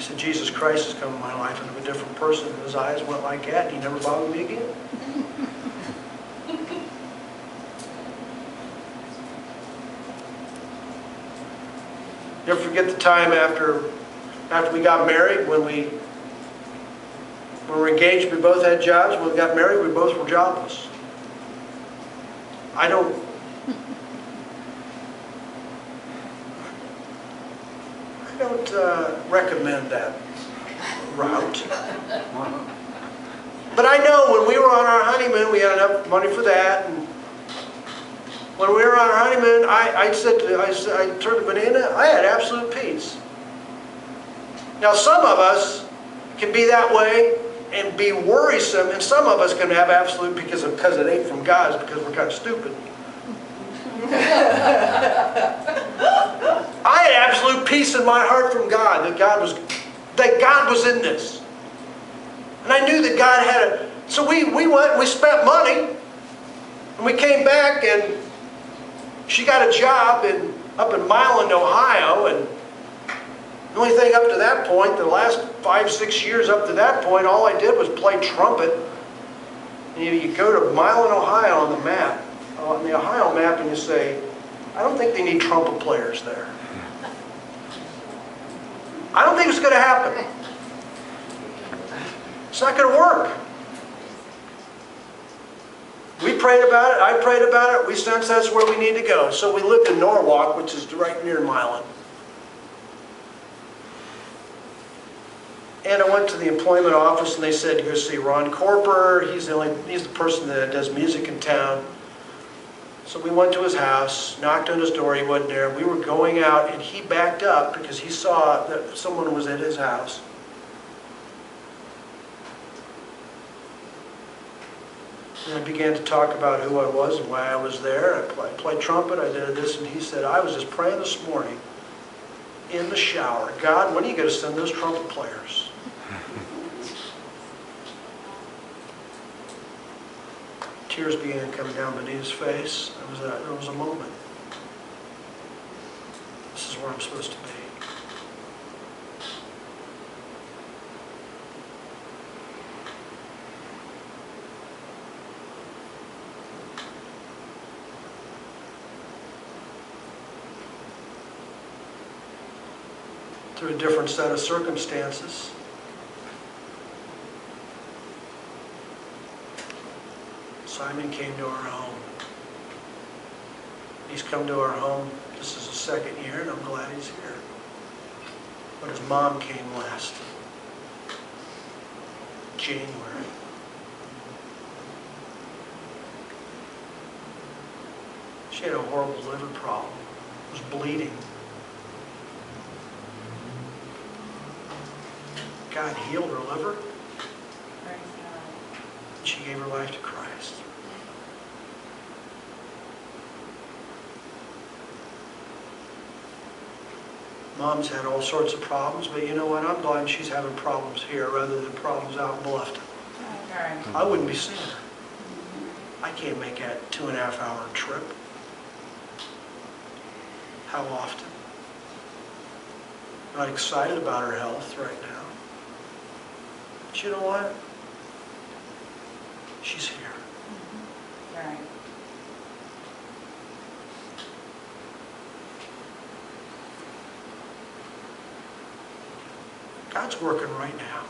said, Jesus Christ has come in my life, and I'm a different person. And his eyes went like that, and he never bothered me again. Never forget the time after we got married, when we were engaged, we both had jobs. When we got married, we both were jobless. I don't recommend that route. But I know when we were on our honeymoon, we had enough money for that. And when we were on our honeymoon, I turned to Benina, I had absolute peace. Now some of us can be that way and be worrisome, and some of us can have absolute because it ain't from God, it's because we're kind of stupid. I had absolute peace in my heart from God, that God was in this. And I knew that God had it. So we went and we spent money, and we came back, and she got a job up in Milan, Ohio, and the only thing up to that point, the last 5-6 years up to that point, all I did was play trumpet. And you go to Milan, Ohio on the map, on the Ohio map, and you say, I don't think they need trumpet players there. I don't think it's going to happen. It's not going to work. We prayed about it, I prayed about it, we sensed that's where we need to go. So we lived in Norwalk, which is right near Milan. And I went to the employment office, and they said, go see Ron Corper. He's the person that does music in town. So we went to his house, knocked on his door, he wasn't there. We were going out, and he backed up because he saw that someone was at his house. And I began to talk about who I was and why I was there. I played trumpet, I did this, and he said, I was just praying this morning in the shower, God, when are you going to send those trumpet players? Tears began to come down Benita's face. There was a moment. This is where I'm supposed to be. Through a different set of circumstances. Simon came to our home. He's come to our home. This is his second year, and I'm glad he's here. But his mom came last January. She had a horrible liver problem. Was bleeding. God healed her liver. She gave her life to Christ. Mom's had all sorts of problems, but you know what? I'm glad she's having problems here rather than problems out in Bluffton. I wouldn't be seeing her. I can't make that 2.5-hour trip. How often? I'm not excited about her health right now. But you know what? She's here. Right. God's working right now.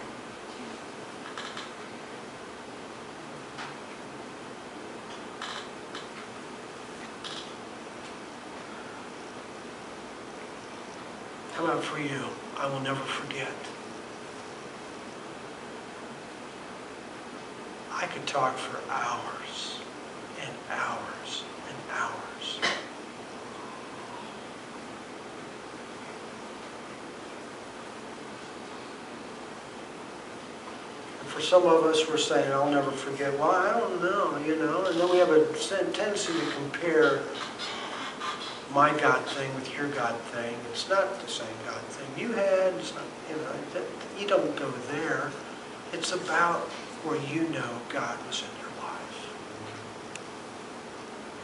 How about for you? I will never forget. I could talk for hours and hours and hours. And for some of us, we're saying, I'll never forget. Well, I don't know, you know. And then we have a tendency to compare my God thing with your God thing. It's not the same God thing you had. It's not, you know, you don't go there. It's about where you know God was in your life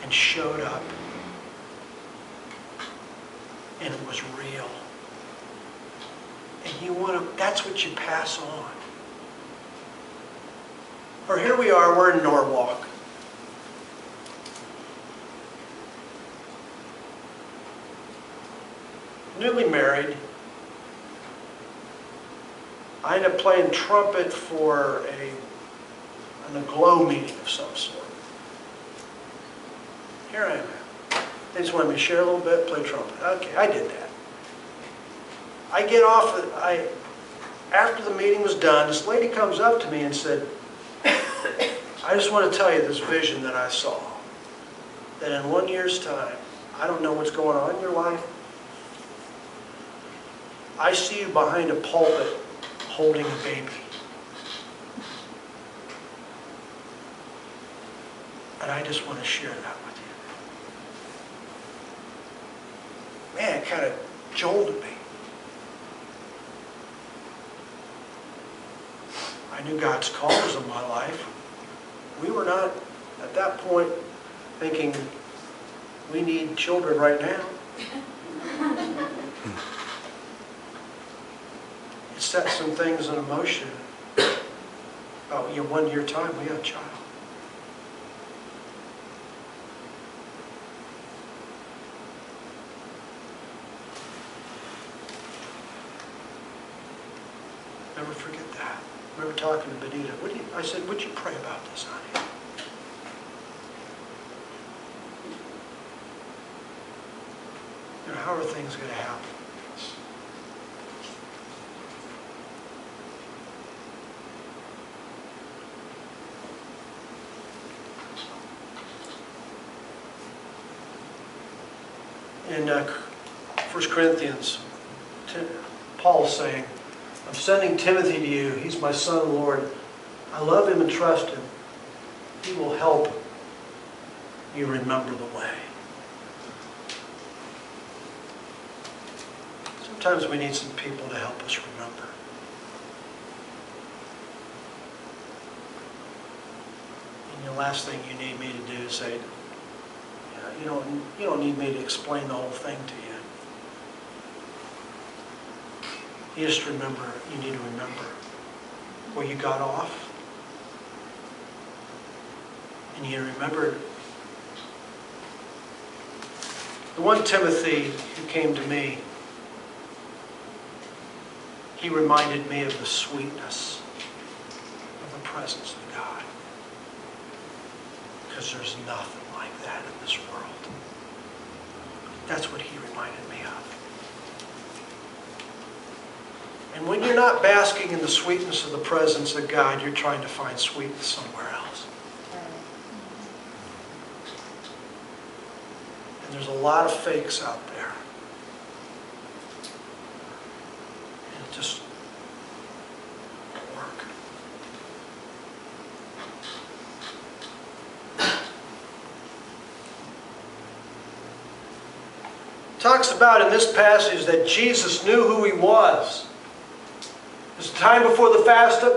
and showed up, and it was real, And that's what you pass on. Or here we are, we're in Norwalk. Newly married. I ended up playing trumpet for an aglow meeting of some sort. Here I am. They just wanted me to share a little bit, play trumpet. Okay, I did that. I get off, after the meeting was done, this lady comes up to me and said, I just want to tell you this vision that I saw. That in 1 year's time, I don't know what's going on in your life. I see you behind a pulpit holding a baby. And I just want to share that with you. Man, it kind of jolted me. I knew God's calls in my life. We were not, at that point, thinking we need children right now. It set some things in motion. About 1 year time, we had a child. Never forget that. I remember talking to Benita. I said, would you pray about this, honey? You know, how are things going to happen? In 1 Corinthians, Paul is saying, I'm sending Timothy to you. He's my son, Lord. I love him and trust him. He will help you remember the way. Sometimes we need some people to help us remember. And the last thing you need me to do is say, you don't need me to explain the whole thing to you. You just remember, you need to remember where you got off. And you remember the one Timothy who came to me, he reminded me of the sweetness of the presence of God. Because there's nothing like that in this world. That's what he reminded me of. And when you're not basking in the sweetness of the presence of God, you're trying to find sweetness somewhere else. And there's a lot of fakes out there. And it just won't work. Talks about in this passage that Jesus knew who he was. It was the time before the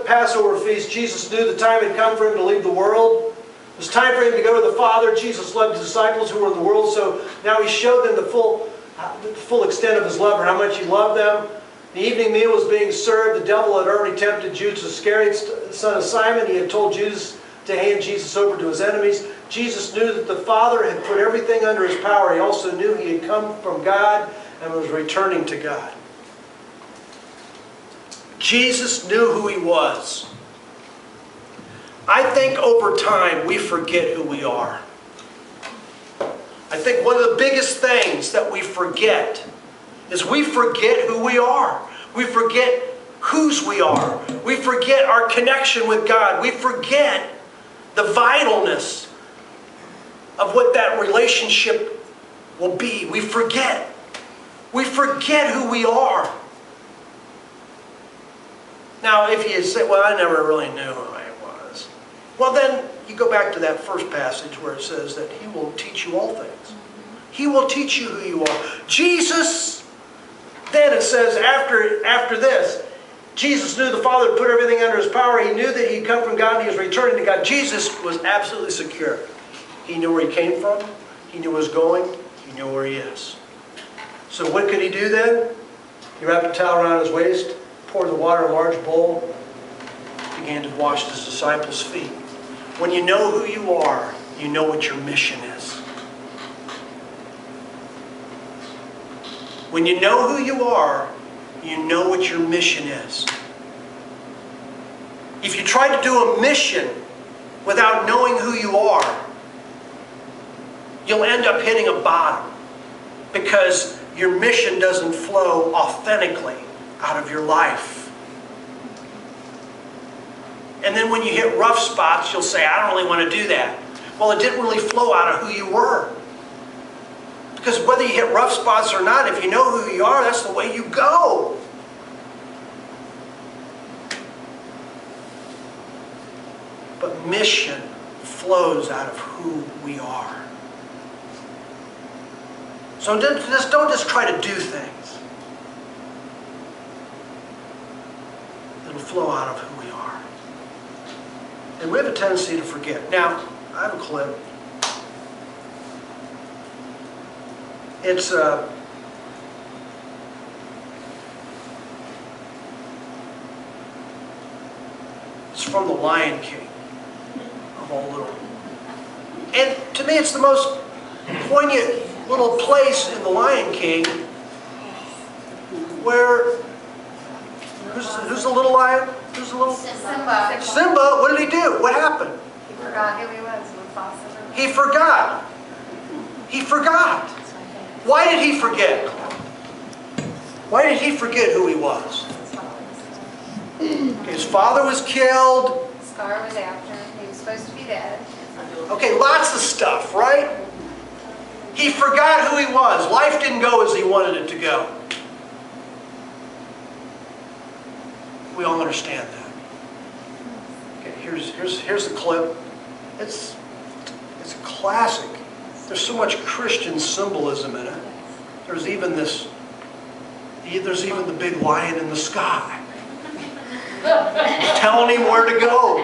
Passover feast. Jesus knew the time had come for him to leave the world. It was time for him to go to the Father. Jesus loved his disciples who were in the world, so now he showed them the full extent of his love and how much he loved them. The evening meal was being served. The devil had already tempted Judas Iscariot, son of Simon. He had told Judas to hand Jesus over to his enemies. Jesus knew that the Father had put everything under his power. He also knew he had come from God and was returning to God. Jesus knew who he was. I think over time we forget who we are. I think one of the biggest things that we forget is we forget who we are. We forget whose we are. We forget our connection with God. We forget the vitalness of what that relationship will be. We forget. We forget who we are. Now, if you say, well, I never really knew who I was. Well, then you go back to that first passage where it says that he will teach you all things. He will teach you who you are. Jesus, then it says after this, Jesus knew the Father had put everything under his power. He knew that he'd come from God and he was returning to God. Jesus was absolutely secure. He knew where he came from. He knew where he was going. He knew where he is. So what could he do then? He wrapped a towel around his waist, poured the water in a large bowl, began to wash his disciples' feet. When you know who you are, you know what your mission is. When you know who you are, you know what your mission is. If you try to do a mission without knowing who you are, you'll end up hitting a bottom because your mission doesn't flow authentically out of your life. And then when you hit rough spots, you'll say, I don't really want to do that. Well, it didn't really flow out of who you were. Because whether you hit rough spots or not, if you know who you are, that's the way you go. But mission flows out of who we are. So don't just try to do things. It'll flow out of who we are. And we have a tendency to forget. Now, I have a clip. It's from The Lion King, of all little. And to me, it's the most poignant little place in The Lion King where, who's the little lion? Who's the little? Simba. Simba, what did he do? What happened? He forgot who he was. Mufasa. He forgot. He forgot. Why did he forget? Why did he forget who he was? His father was killed. Scar was after him. He was supposed to be dead. Okay, lots of stuff, right? He forgot who he was. Life didn't go as he wanted it to go. We all understand that. Okay, here's the clip. It's a classic. There's so much Christian symbolism in it. There's even the big lion in the sky, telling him where to go.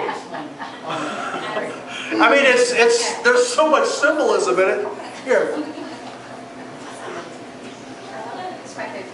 I mean, there's so much symbolism in it. Here. It's my favorite.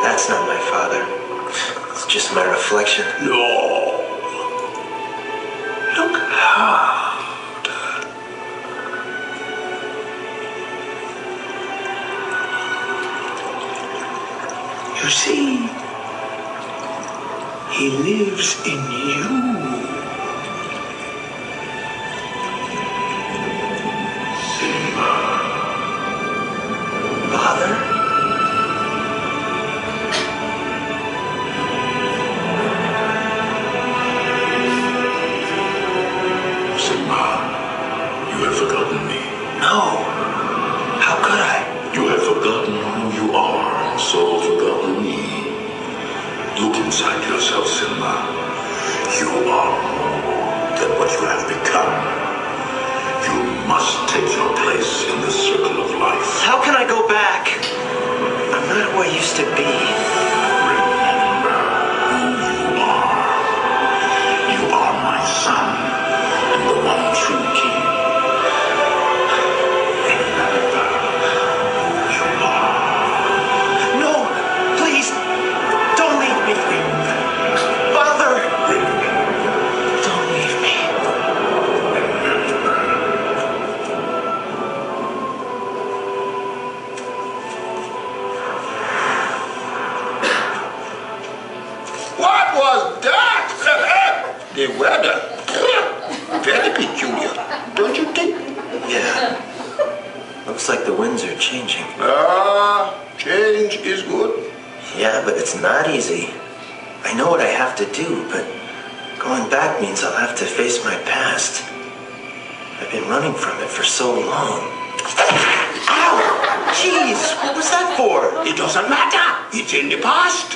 That's not my father. It's just my reflection. No. Look hard. You see, he lives in you. Father? You have forgotten me. No. How could I? You have forgotten who you are, so forgotten me. Look inside yourself, Simba. You are more than what you have become. You must take your place in the circle of life. How can I go back? I'm not who I used to be. Remember who you are. You are my son and the one true king. Remember who you are. No, please, don't leave me. Father! Don't leave me. What was that? The weather. Very peculiar, don't you think? Yeah. Looks like the winds are changing. Change is good. Yeah, but it's not easy. I know what I have to do, but going back means I'll have to face my past. I've been running from it for so long. Ow! Jeez, what was that for? It doesn't matter. It's in the past.